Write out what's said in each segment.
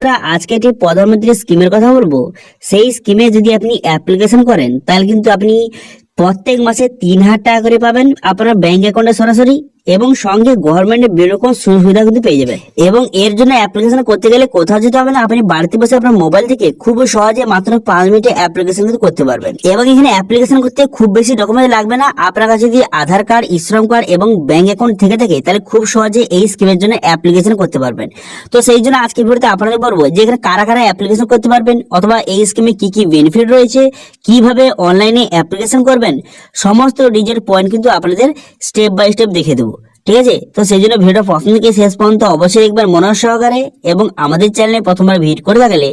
আজকে একটি প্রধানমন্ত্রী স্কিমের কথা বলবো। সেই স্কিমে যদি আপনি অ্যাপ্লিকেশন করেন তাহলে কিন্তু আপনি প্রত্যেক মাসে 3,000 টাকা করে পাবেন আপনার ব্যাংক অ্যাকাউন্টে সরাসরি, এবং সঙ্গে গভর্নমেন্টের বিভিন্ন রকম সুযোগ সুবিধা কিন্তু পেয়ে যাবেন। এবং এর জন্য অ্যাপ্লিকেশন করতে গেলে কোথাও যেতে হবে না, আপনি বাড়িতে বসে আপনার মোবাইল থেকে খুব সহজে মাত্র 5 মিনিটে অ্যাপ্লিকেশন কিন্তু করতে পারবেন। এবং এখানে অ্যাপ্লিকেশন করতে খুব বেশি ডকুমেন্ট লাগবে না। আপনার কাছে যদি আধার কার্ড, শ্রম কার্ড এবং ব্যাংক অ্যাকাউন্ট থেকে থাকে তাহলে খুব সহজে এই স্কিমের জন্য অ্যাপ্লিকেশন করতে পারবেন। তো সেই জন্য আজকে ভিডিওতে আপনাদের বলবো যে এখানে কারা কারা অ্যাপ্লিকেশন করতে পারবেন, অথবা এই স্কিমে কি কি বেনিফিট রয়েছে, কিভাবে অনলাইনে অ্যাপ্লিকেশন করবেন, সমস্ত ডিটেইল পয়েন্ট কিন্তু আপনাদের স্টেপ বাই স্টেপ দেখে দেবো। ঠিক আছে, তো সেই জন্য ভিডিও প্রথম থেকে শেষ পর্যন্ত অবশ্যই একবার মনোযোগ সহকারে, এবং আমাদের চ্যানেলে প্রথমবার ভিজিট করে থাকলে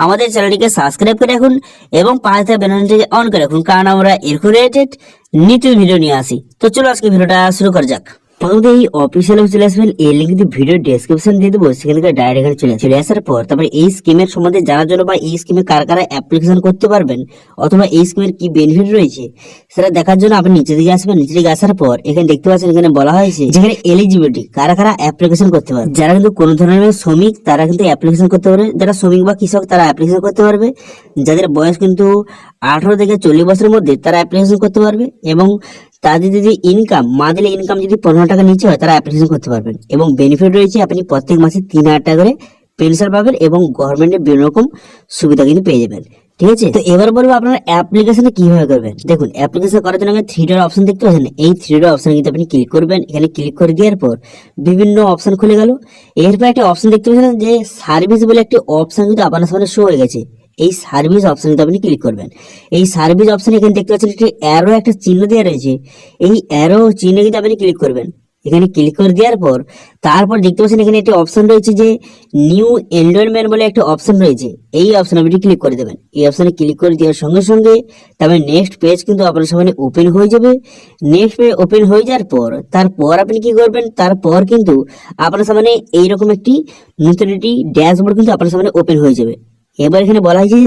আমাদের চ্যানেলটিকে সাবস্ক্রাইব করে রাখুন এবং পাশে থাকা বেল আইকনটিকে অন করে রাখুন, কারণ আমরা এরকম রিলেটেড নিত্য ভিডিও নিয়ে আসি। তো চলো আজকে ভিডিওটা শুরু করা যাক। প্রথমত এই অফিসিয়াল চলে আসবেন, এই লিঙ্ক কিন্তু ভিডিও ডেসক্রিপশন দিয়ে দেবো, সেখান থেকে ডাইরেক্ট এখানে চলে আসার পর তারপরে এই স্কিমের সম্বন্ধে জানার জন্য বা এই স্কিমে কারা কারা অ্যাপ্লিকেশন করতে পারবেন অথবা এই স্কিমের কি বেনিফিট রয়েছে সেটা দেখার জন্য আপনি নিচে দিকে আসবেন। নিচে দিকে আসার পর এখানে দেখতে পাচ্ছেন এখানে বলা হয়েছে যেখানে এলিজিবিলিটি কারা কারা অ্যাপ্লিকেশন করতে পারবে। যারা কিন্তু কোনো ধরনের শ্রমিক তারা কিন্তু অ্যাপ্লিকেশন করতে পারবে, যারা শ্রমিক বা কৃষক তারা অ্যাপ্লিকেশন করতে পারবে, যাদের বয়স কিন্তু 18 থেকে 40 বছরের মধ্যে তারা অ্যাপ্লিকেশন করতে পারবে, এবং তাদের যদি ইনকাম মান্থলি ইনকাম যদি 15 টাকা নিচে হয় তারা অ্যাপ্লিকেশন করতে পারবেন। এবং বেনিফিট রয়েছে আপনি প্রত্যেক মাসে 3,000 টাকা করে পেনশন পাবেন এবং গভর্নমেন্টের বিভিন্ন রকম সুবিধা কিন্তু পেয়ে যাবেন। ঠিক আছে, তো এবার বলবো আপনারা অ্যাপ্লিকেশনে কিভাবে করবেন। দেখুন, অ্যাপ্লিকেশন করার জন্য 3 ডট অপশন দেখতে পাচ্ছেন, এই 3 ডট অপশন কিন্তু আপনি ক্লিক করবেন। এখানে ক্লিক করে দেওয়ার পর বিভিন্ন অপশন খুলে গেল। এরপর একটা অপশন দেখতে পাচ্ছেন যে সার্ভিস বলে একটি অপশন কিন্তু আপনার সামনে শো হয়ে গেছে। এই সার্ভিস অপশন কিন্তু আপনি ক্লিক করবেন। এই সার্ভিস অপশন এখানে দেখতে পাচ্ছেন একটি অ্যারো একটা চিহ্ন দেওয়া রয়েছে, এই অ্যারো চিহ্ন কিন্তু আপনি ক্লিক করবেন। এখানে ক্লিক করে দেওয়ার পর তারপর দেখতে পাচ্ছেন এখানে একটি অপশন রয়েছে যে নিউ এনরোলমেন্ট বলে একটা অপশন রয়েছে, এই অপশন আপনি ক্লিক করে দেবেন। এই অপশনে ক্লিক করে দেওয়ার সঙ্গে সঙ্গে তারপরে নেক্সট পেজ কিন্তু আপনার সামনে ওপেন হয়ে যাবে। নেক্সট পেজ ওপেন হয়ে যাওয়ার পর তারপর আপনি কি করবেন, তারপর কিন্তু আপনার সামনে এইরকম একটি নতুন একটি ড্যাশবোর্ড কিন্তু আপনার সামনে ওপেন হয়ে যাবে। এবার এখানে বলা হয়েছে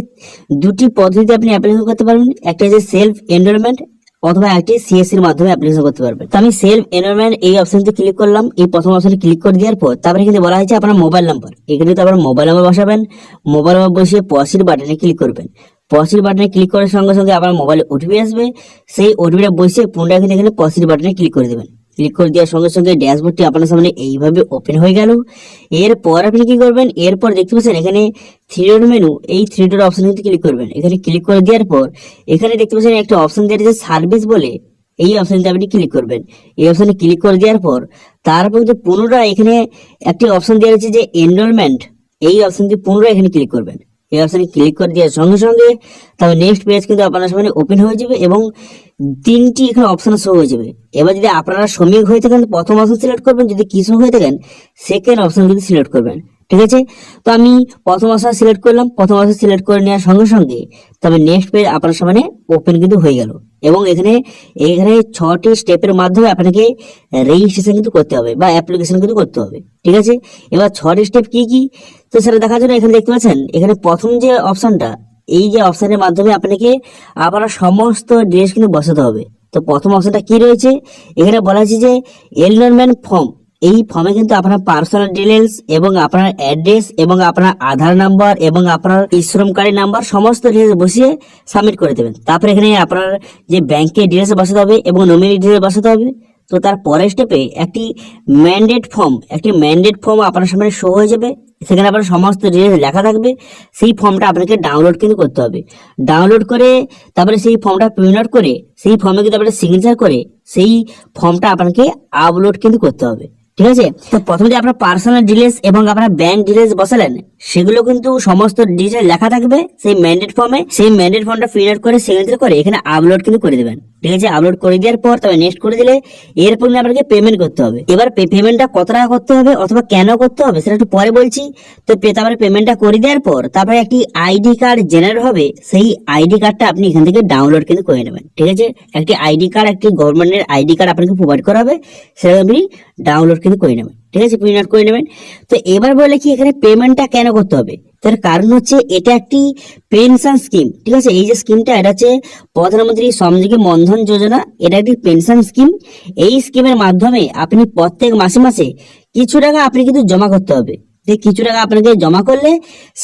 দুটি পদ্ধতিতে আপনি অ্যাপ্লিকেশন করতে পারবেন, একটা হচ্ছে সেলফ এনরোলমেন্ট অথবা একটি সিএসসির মাধ্যমে অ্যাপ্লিকেশন করতে পারবেন। তো আমি সেলফ এনরোলমেন্ট এই অপশনটি ক্লিক করলাম। এই প্রথম অপশনে ক্লিক করে দেওয়ার পর তারপরে কিন্তু বলা হয়েছে আপনার মোবাইল নাম্বার, এখানে তো আপনার মোবাইল নাম্বার বসাবেন। মোবাইল নাম্বার বসিয়ে পসির বাটনে ক্লিক করবেন। পসির বাটনে ক্লিক করার সঙ্গে সঙ্গে আপনার মোবাইলে ওটিপি আসবে, সেই ওটিপিটা বসিয়ে পুনরায় কিন্তু এখানে পসির বাটনে ক্লিক করে দেবেন। ক্লিক করে দেওয়ার সঙ্গে সঙ্গে ড্যাশবোর্ডটি আপনার সামনে এইভাবে ওপেন হয়ে গেল। এরপর আপনি কি করবেন, এরপর দেখতে পাচ্ছেন এখানে 3 ডট মেনু, এই 3 ডট অপশন কিন্তু ক্লিক করবেন। এখানে ক্লিক করে দেওয়ার পর এখানে দেখতে পাচ্ছেন একটা অপশন দেওয়া রয়েছে সার্ভিস বলে, এই অপশনটা আপনি ক্লিক করবেন। এই অপশনে ক্লিক করে দেওয়ার পর তারপর কিন্তু পুনরায় এখানে একটি অপশন দেওয়া রয়েছে যে এনরোলমেন্ট, এই অপশনটি পুনরায় এখানে ক্লিক করবেন। এই অপশনে ক্লিক করে দেওয়ার সঙ্গে সঙ্গে তবে নেক্সট পেজ কিন্তু আপনার সামনে ওপেন হয়ে যাবে এবং 3টি এখানে অপশন শো হয়ে যাবে। এবার যদি আপনারা শ্রমিক হয়ে থাকেন প্রথম অপশন সিলেক্ট করবেন, যদি কৃষক হয়ে থাকেন সেকেন্ড অপশন কিন্তু সিলেক্ট করবেন। ঠিক আছে, তো আমি প্রথম অপশন সিলেক্ট করলাম। প্রথম অপশন সিলেক্ট করে নেওয়ার সঙ্গে সঙ্গে তবে নেক্সট পেজ আপনার সামনে ওপেন কিন্তু হয়ে গেল, এবং এখানে 6টি স্টেপের মাধ্যমে আপনাকে রেজিস্ট্রেশন কিন্তু করতে হবে বা অ্যাপ্লিকেশন কিন্তু করতে হবে। ঠিক আছে, এবার 6টি স্টেপ কি কি তো সেটা দেখার জন্য এখানে দেখতে পাচ্ছেন এখানে প্রথম যে অপশনটা, এই যে অপশনের মাধ্যমে আপনাকে আপনার সমস্ত ডিটেইলস কিন্তু বসাতে হবে। তো প্রথম অপশনটা কি রয়েছে, এখানে বলা আছে যে এনরোলমেন্ট ফর্ম, এই ফর্মে কিন্তু আপনার পার্সোনাল ডিটেইলস এবং আপনার অ্যাড্রেস এবং আপনার আধার নাম্বার এবং আপনার শ্রম কার্ডের নাম্বার সমস্ত ডিটেইলস বসিয়ে সাবমিট করে দেবেন। তারপরে এখানে আপনার যে ব্যাংকের ডিটেইলস বসাতে হবে এবং নমিনি ডিটেইলস বসাতে হবে। তো তার পরের স্টেপে একটি ম্যান্ডেট ফর্ম আপনার সামনে শো হয়ে যাবে, সেখানে আপনার সমস্ত ডিটেইলস লেখা থাকবে। সেই ফর্মটা আপনাকে ডাউনলোড কিন্তু করতে হবে। ডাউনলোড করে তারপরে সেই ফর্মটা প্রিন্ট আউট করে সেই ফর্মে কিন্তু আপনার সিগনেচার করে সেই ফর্মটা আপনাকে আপলোড কিন্তু করতে হবে। ঠিক আছে, তো প্রথমে যে আপনার পার্সোনাল ডিটেইলস এবং আপনার ব্যাংক ডিটেইলস বসালেন সেগুলো কিন্তু সমস্ত ডিটেইলস লেখা থাকবে সেই ম্যান্ডেট ফর্মে। সেই ম্যান্ডেট ফর্মটা প্রিন্ট আউট করে সিগনেচার করে এখানে আপলোড কিন্তু করে দেবেন। ঠিক আছে, আপলোড করে দেওয়ার পর তবে নেক্সট করে দিলে এরপর আপনাকে পেমেন্ট করতে হবে। এবার পেমেন্টটা কত টাকা করতে হবে অথবা কেন করতে হবে সেটা একটু পরে বলছি। তো তারপরে পেমেন্টটা করে দেওয়ার পর তারপরে একটি আইডি কার্ড জেনারেট হবে, সেই আইডি কার্ডটা আপনি এখান থেকে ডাউনলোড কিন্তু করে নেবেন। ঠিক আছে, একটি আইডি কার্ড, একটি গভর্নমেন্টের আইডি কার্ড আপনাকে প্রোভাইড করা হবে, সেটা আপনি ডাউনলোড কিন্তু করে নেবেন। ঠিক আছে, প্রিন্ট আউট করে নেবেন। তো এবার বলে কি এখানে পেমেন্টটা কেন করতে হবে, তার কারণ হচ্ছে এটা একটি পেনশন স্কিম। ঠিক আছে, এই যে স্কিমটা এটা হচ্ছে প্রধানমন্ত্রী শ্রমযোগী মনধন যোজনা, এটা একটি পেনশন স্কিম। এই স্কিমের মাধ্যমে আপনি প্রত্যেক মাসে মাসে কিছু টাকা আপনি কিন্তু জমা করতে হবে। যে কিছু টাকা আপনাকে জমা করলে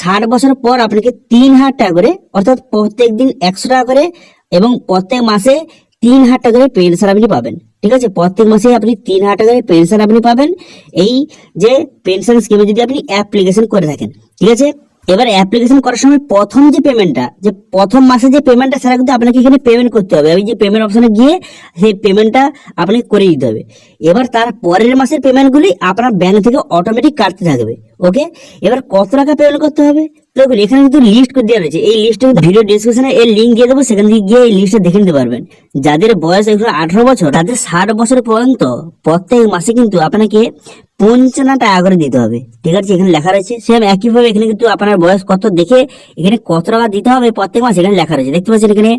60 বছর পর আপনাকে 3,000 টাকা করে, অর্থাৎ প্রত্যেক দিন 100 টাকা করে এবং প্রত্যেক মাসে 3,000 টাকা করে পেনশন আপনি পাবেন। ঠিক আছে, প্রত্যেক মাসে আপনি 3,000 টাকা করে পেনশন আপনি পাবেন এই যে পেনশন স্কিমে যদি আপনি অ্যাপ্লিকেশন করে থাকেন। ঠিক আছে, এবার অ্যাপ্লিকেশন করার সময় প্রথম যে পেমেন্টটা, যে প্রথম মাসে যে পেমেন্টটা, সেটা কিন্তু আপনাকে এখানে পেমেন্ট করতে হবে। ওই যে পেমেন্ট অপশনে গিয়ে সেই পেমেন্টটা আপনাকে করে দিতে হবে। এবার তার পরের মাসের পেমেন্টগুলি আপনার ব্যাংক থেকে অটোমেটিক কাটতে থাকবে। ওকে, এবার কত টাকা পেমেন্ট করতে হবে দেখুন এখানে কিন্তু লিস্ট করে দেওয়া রয়েছে। এই লিস্টে ভিডিও ডিসক্রিপশনে এর লিঙ্ক দিয়ে দেবো, সেখান থেকে গিয়ে এই লিস্টটা দেখে নিতে পারবেন। যাদের বয়স এখন 18 বছর, তাদের 60 বছর পর্যন্ত প্রত্যেক মাসে কিন্তু আপনাকে 55 টাকা করে দিতে হবে। ঠিক আছে, এখানে লেখা রয়েছে। সেম একইভাবে এখানে কিন্তু আপনার বয়স কত দেখে এখানে কত টাকা দিতে হবে প্রত্যেক মাসে এখানে লেখা রয়েছে। দেখতে পাচ্ছেন এখানে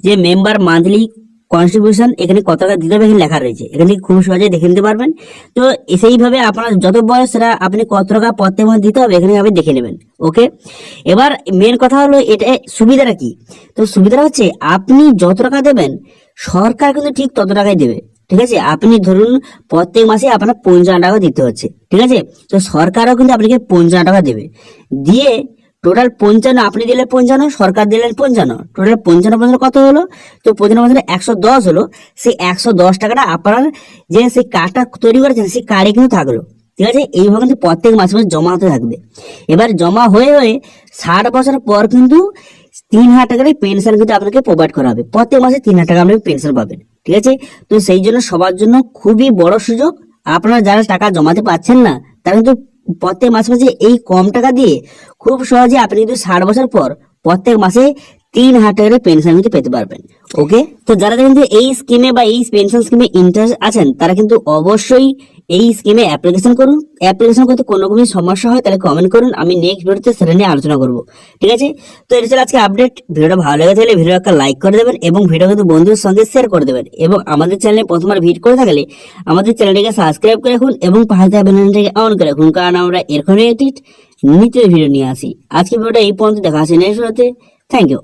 যে মেম্বার মান্থলি কন্ট্রিবিউশন এখানে কত টাকা দিতে হবে এখানে লেখা রয়েছে। এখানে খুব সহজে দেখে নিতে পারবেন। তো সেইভাবে আপনার যত বয়স সেটা আপনি কত টাকা প্রত্যেক মাসে দিতে হবে এখানে আপনি দেখে নেবেন। ওকে, এবার মেন কথা হলো এটা সুবিধাটা কি। তো সুবিধাটা হচ্ছে আপনি যত টাকা দেবেন সরকার কিন্তু ঠিক তত টাকাই দেবে। ঠিক আছে, আপনি ধরুন প্রত্যেক মাসে আপনার 55 টাকা দিতে হচ্ছে। ঠিক আছে, তো সরকারও কিন্তু আপনাকে 55 টাকা দেবে। দিয়ে টোটাল 55, আপনি দিলেন 55, সরকার দিলেন 55, টোটাল 55 কত হলো? তো 55 110 হলো। সেই 110 টাকাটা আপনার যে সেই কার্ডটা তৈরি করেছেন সেই কার্ডে কিন্তু থাকলো। ঠিক আছে, এইভাবে কিন্তু প্রত্যেক মাসে মাসে জমা হতে থাকবে। এবার জমা হয়ে হয়ে 60 বছর পর কিন্তু 3,000 টাকার পেনশন কিন্তু আপনাকে প্রোভাইড করা হবে। প্রত্যেক মাসে 3,000 টাকা আপনি পেনশন পাবেন। ঠিক আছে, তো সেই জন্য সবার জন্য খুবই বড় সুযোগ। আপনারা যারা টাকা জমাতে পারছেন না তারা কিন্তু প্রত্যেক মাসে মাসে এই কম টাকা দিয়ে খুব সহজে আপনি কিন্তু 60 বছর পর প্রত্যেক মাসে 3,000 টাকার পেনশন কিন্তু পেতে পারবেন। ওকে, তো যারা কিন্তু এই স্কিমে বা এই পেনশন স্কিমে ইন্টারেস্ট আছেন তারা কিন্তু অবশ্যই এই স্কিমে অ্যাপ্লিকেশন করুন। অ্যাপ্লিকেশন করতে কোনো রকম সমস্যা হয় তাহলে কমেন্ট করুন, আমি নেক্সট ভিডিওতে সেটা নিয়ে আলোচনা করবো। ঠিক আছে, তো এটা ছিল আজকে আপডেট। ভিডিওটা ভালো লেগে থাকলে ভিডিও একটা লাইক করে দেবেন এবং ভিডিও কিন্তু বন্ধুদের সঙ্গে শেয়ার করে দেবেন। এবং আমাদের চ্যানেলে প্রথমবার ভিজিট করে থাকলে আমাদের চ্যানেলটিকে সাবস্ক্রাইব করে রাখুন এবং পাশে থাকা বেলআইকনটিকে অন করে রাখুন, কারণ আমরা এরকম নিত্য ভিডিও নিয়ে আসি। আজকে ভিডিওটা এই পর্যন্ত, দেখা আছে নেক্সট ভিডিওতে। Thank you.